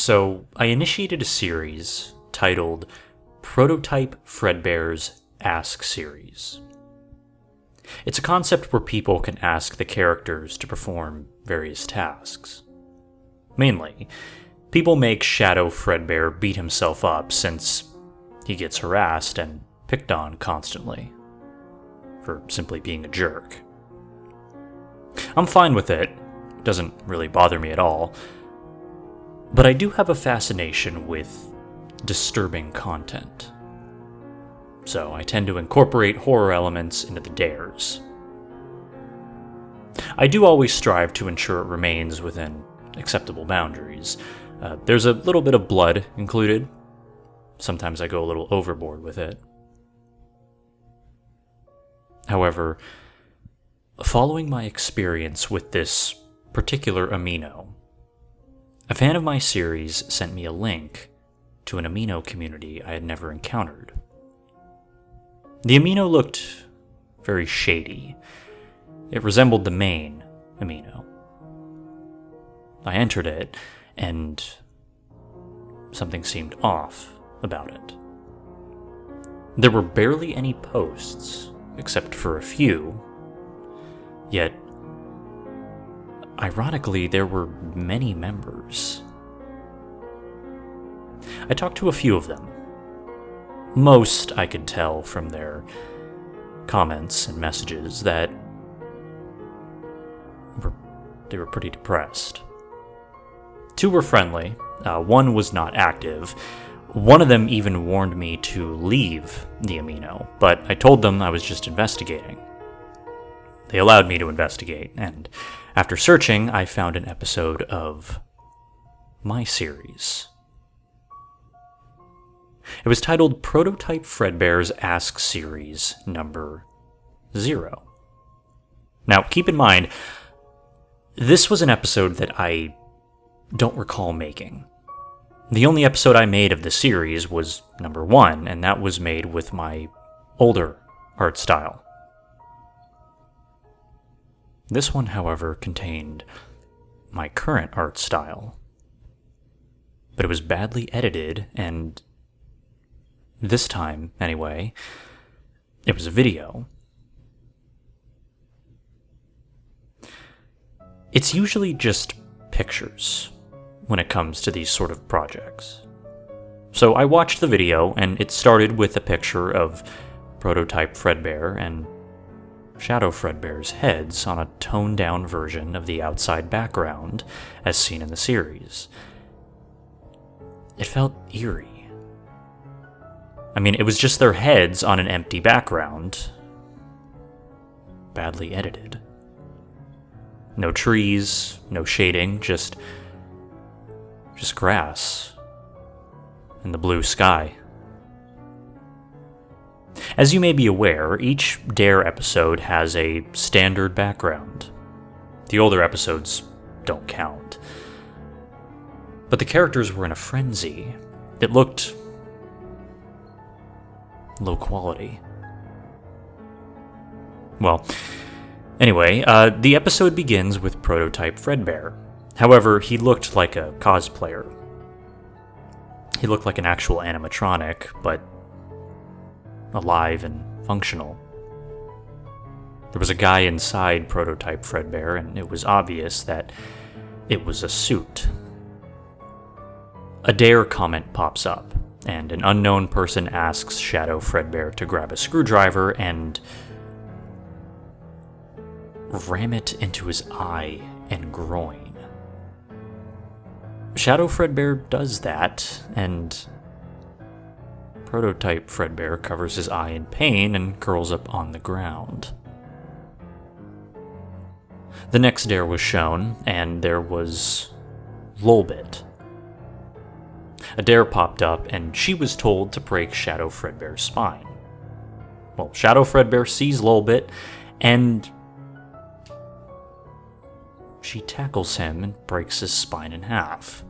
So I initiated a series titled Prototype Fredbear's Ask Series. It's a concept where people can ask the characters to perform various tasks. Mainly, people make Shadow Fredbear beat himself up since he gets harassed and picked on constantly for simply being a jerk. I'm fine with it, doesn't really bother me at all, but I do have a fascination with disturbing content. So I tend to incorporate horror elements into the dares. I do always strive to ensure it remains within acceptable boundaries. There's a little bit of blood included. Sometimes I go a little overboard with it. However, following my experience with this particular Amino, a fan of my series sent me a link to an Amino community I had never encountered. The Amino looked very shady. It resembled the main Amino. I entered it, and something seemed off about it. There were barely any posts, except for a few, yet, ironically, there were many members. I talked to a few of them. Most, I could tell from their comments and messages, that they were pretty depressed. Two were friendly, one was not active. One of them even warned me to leave the Amino, but I told them I was just investigating. They allowed me to investigate, and after searching, I found an episode of my series. It was titled Prototype Fredbear's Ask Series number 0. Now, keep in mind, this was an episode that I don't recall making. The only episode I made of the series was number 1, and that was made with my older art style. This one, however, contained my current art style. But it was badly edited, and this time, anyway, it was a video. It's usually just pictures when it comes to these sort of projects. So I watched the video, and it started with a picture of Prototype Fredbear and Shadow Fredbear's heads on a toned-down version of the outside background as seen in the series. It felt eerie. I mean, it was just their heads on an empty background. Badly edited. No trees, no shading, just grass and the blue sky. As you may be aware, each Dare episode has a standard background. The older episodes don't count. But the characters were in a frenzy. It looked low quality. Well, anyway, the episode begins with Prototype Fredbear. However, he looked like a cosplayer. He looked like an actual animatronic, but alive and functional. There was a guy inside Prototype Fredbear, and it was obvious that it was a suit. A Dare comment pops up, and an unknown person asks Shadow Fredbear to grab a screwdriver and ram it into his eye and groin. Shadow Fredbear does that, and Prototype Fredbear covers his eye in pain and curls up on the ground. The next Dare was shown, and there was Lolbit. A Dare popped up, and she was told to break Shadow Fredbear's spine. Well, Shadow Fredbear sees Lolbit, and she tackles him and breaks his spine in half.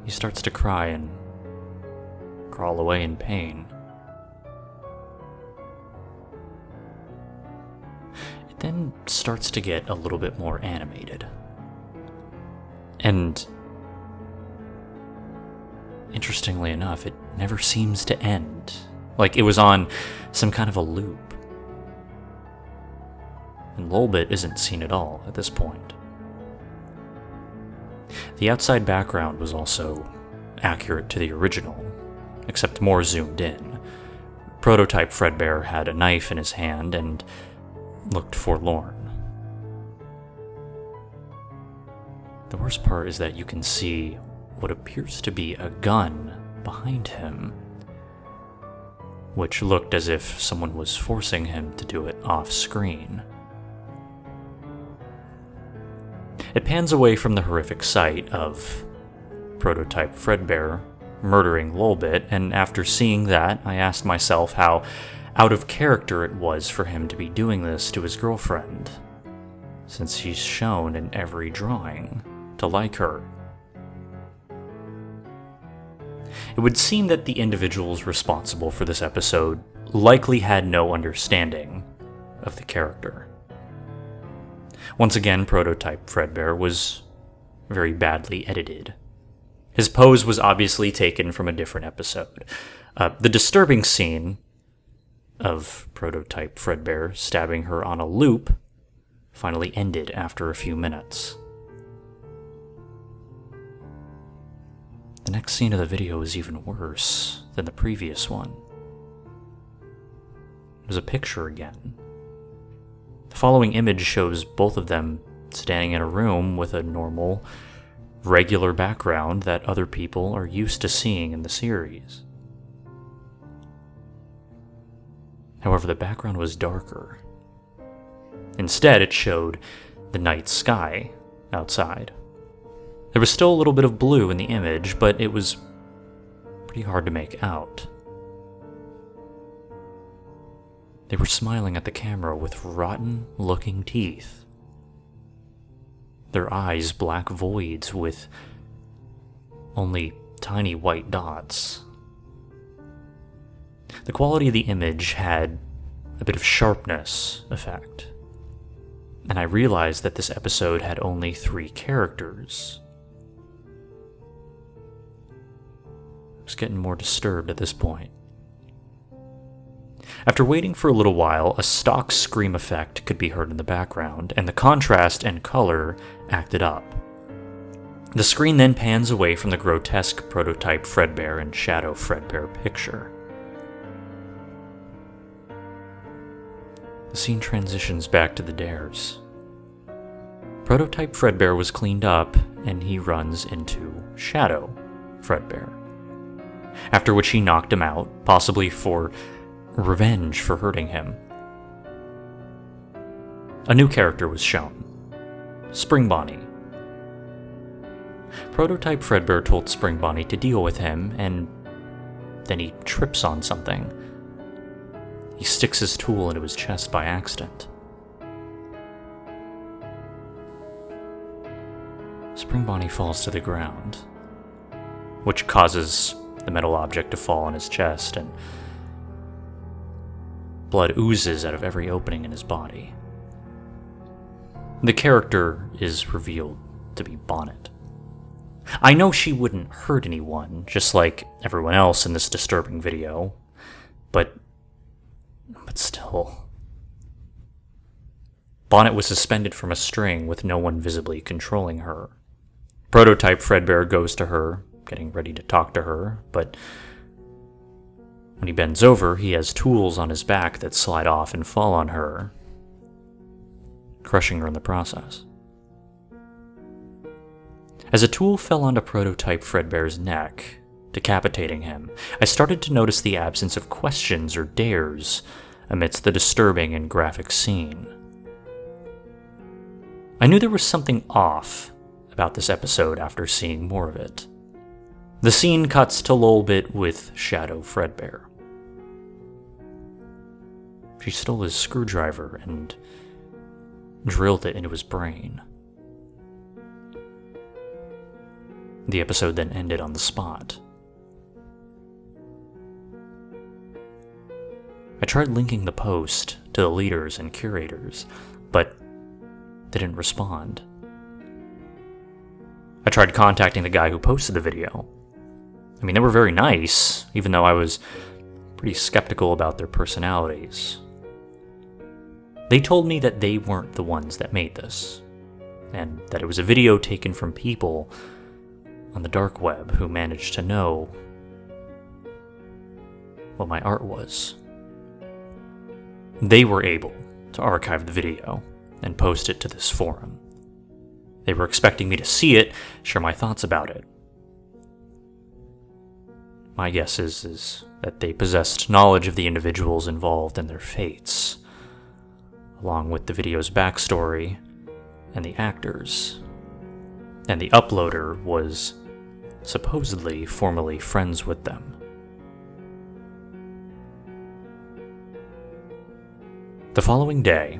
He starts to cry and crawl away in pain. It then starts to get a little bit more animated. And interestingly enough, it never seems to end. Like it was on some kind of a loop. And Lolbit isn't seen at all at this point. The outside background was also accurate to the original, except more zoomed in. Prototype Fredbear had a knife in his hand and looked forlorn. The worst part is that you can see what appears to be a gun behind him, which looked as if someone was forcing him to do it off-screen. It pans away from the horrific sight of Prototype Fredbear murdering Lolbit, and after seeing that, I asked myself how out of character it was for him to be doing this to his girlfriend, since he's shown in every drawing to like her. It would seem that the individuals responsible for this episode likely had no understanding of the character. Once again, Prototype Fredbear was very badly edited. His pose was obviously taken from a different episode. The disturbing scene of Prototype Fredbear stabbing her on a loop finally ended after a few minutes. The next scene of the video is even worse than the previous one. It was a picture again. The following image shows both of them standing in a room with a normal, regular background that other people are used to seeing in the series. However, the background was darker. Instead, it showed the night sky outside. There was still a little bit of blue in the image, but it was pretty hard to make out. They were smiling at the camera with rotten-looking teeth. Their eyes black voids with only tiny white dots. The quality of the image had a bit of sharpness effect, and I realized that this episode had only 3 characters. I was getting more disturbed at this point. After waiting for a little while, a stock scream effect could be heard in the background, and the contrast and color acted up. The screen then pans away from the grotesque Prototype Fredbear and Shadow Fredbear picture. The scene transitions back to the Dares. Prototype Fredbear was cleaned up, and he runs into Shadow Fredbear, after which he knocked him out, possibly for revenge for hurting him. A new character was shown, Spring Bonnie. Prototype Fredbear told Spring Bonnie to deal with him, and then he trips on something. He sticks his tool into his chest by accident. Spring Bonnie falls to the ground, which causes the metal object to fall on his chest, and blood oozes out of every opening in his body. The character is revealed to be Bonnet. I know she wouldn't hurt anyone, just like everyone else in this disturbing video, but still. Bonnet was suspended from a string with no one visibly controlling her. Prototype Fredbear goes to her, getting ready to talk to her, but when he bends over, he has tools on his back that slide off and fall on her, crushing her in the process. As a tool fell onto Prototype Fredbear's neck, decapitating him, I started to notice the absence of questions or dares amidst the disturbing and graphic scene. I knew there was something off about this episode after seeing more of it. The scene cuts to Lolbit with Shadow Fredbear. She stole his screwdriver and drilled it into his brain. The episode then ended on the spot. I tried linking the post to the leaders and curators, but they didn't respond. I tried contacting the guy who posted the video. I mean, they were very nice, even though I was pretty skeptical about their personalities. They told me that they weren't the ones that made this, and that it was a video taken from people on the dark web who managed to know what my art was. They were able to archive the video and post it to this forum. They were expecting me to see it, share my thoughts about it. My guess is that they possessed knowledge of the individuals involved and their fates, along with the video's backstory and the actors. And the uploader was supposedly formerly friends with them. The following day,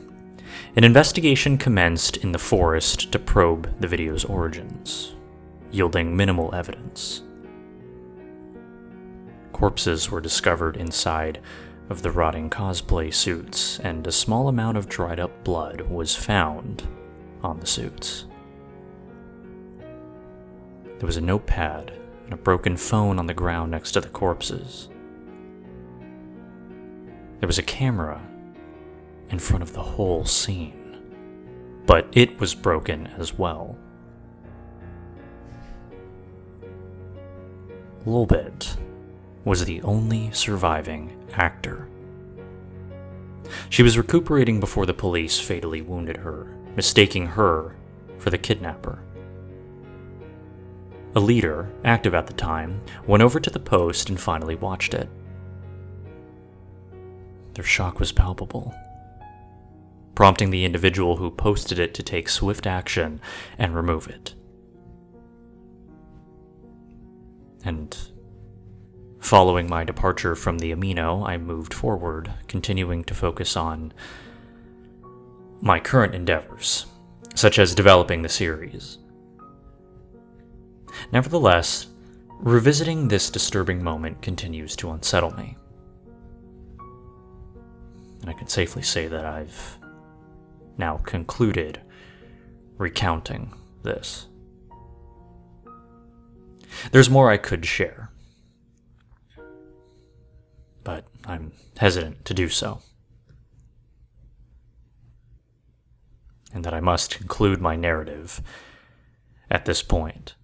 an investigation commenced in the forest to probe the video's origins, yielding minimal evidence. Corpses were discovered inside of the rotting cosplay suits, and a small amount of dried up blood was found on the suits. There was a notepad and a broken phone on the ground next to the corpses. There was a camera in front of the whole scene, but it was broken as well. Lilbit was the only surviving actor. She was recuperating before the police fatally wounded her, mistaking her for the kidnapper. A leader, active at the time, went over to the post and finally watched it. Their shock was palpable, prompting the individual who posted it to take swift action and remove it. And following my departure from the Amino, I moved forward, continuing to focus on my current endeavors, such as developing the series. Nevertheless, revisiting this disturbing moment continues to unsettle me. And I can safely say that I've now concluded recounting this. There's more I could share, but I'm hesitant to do so. And that I must conclude my narrative at this point.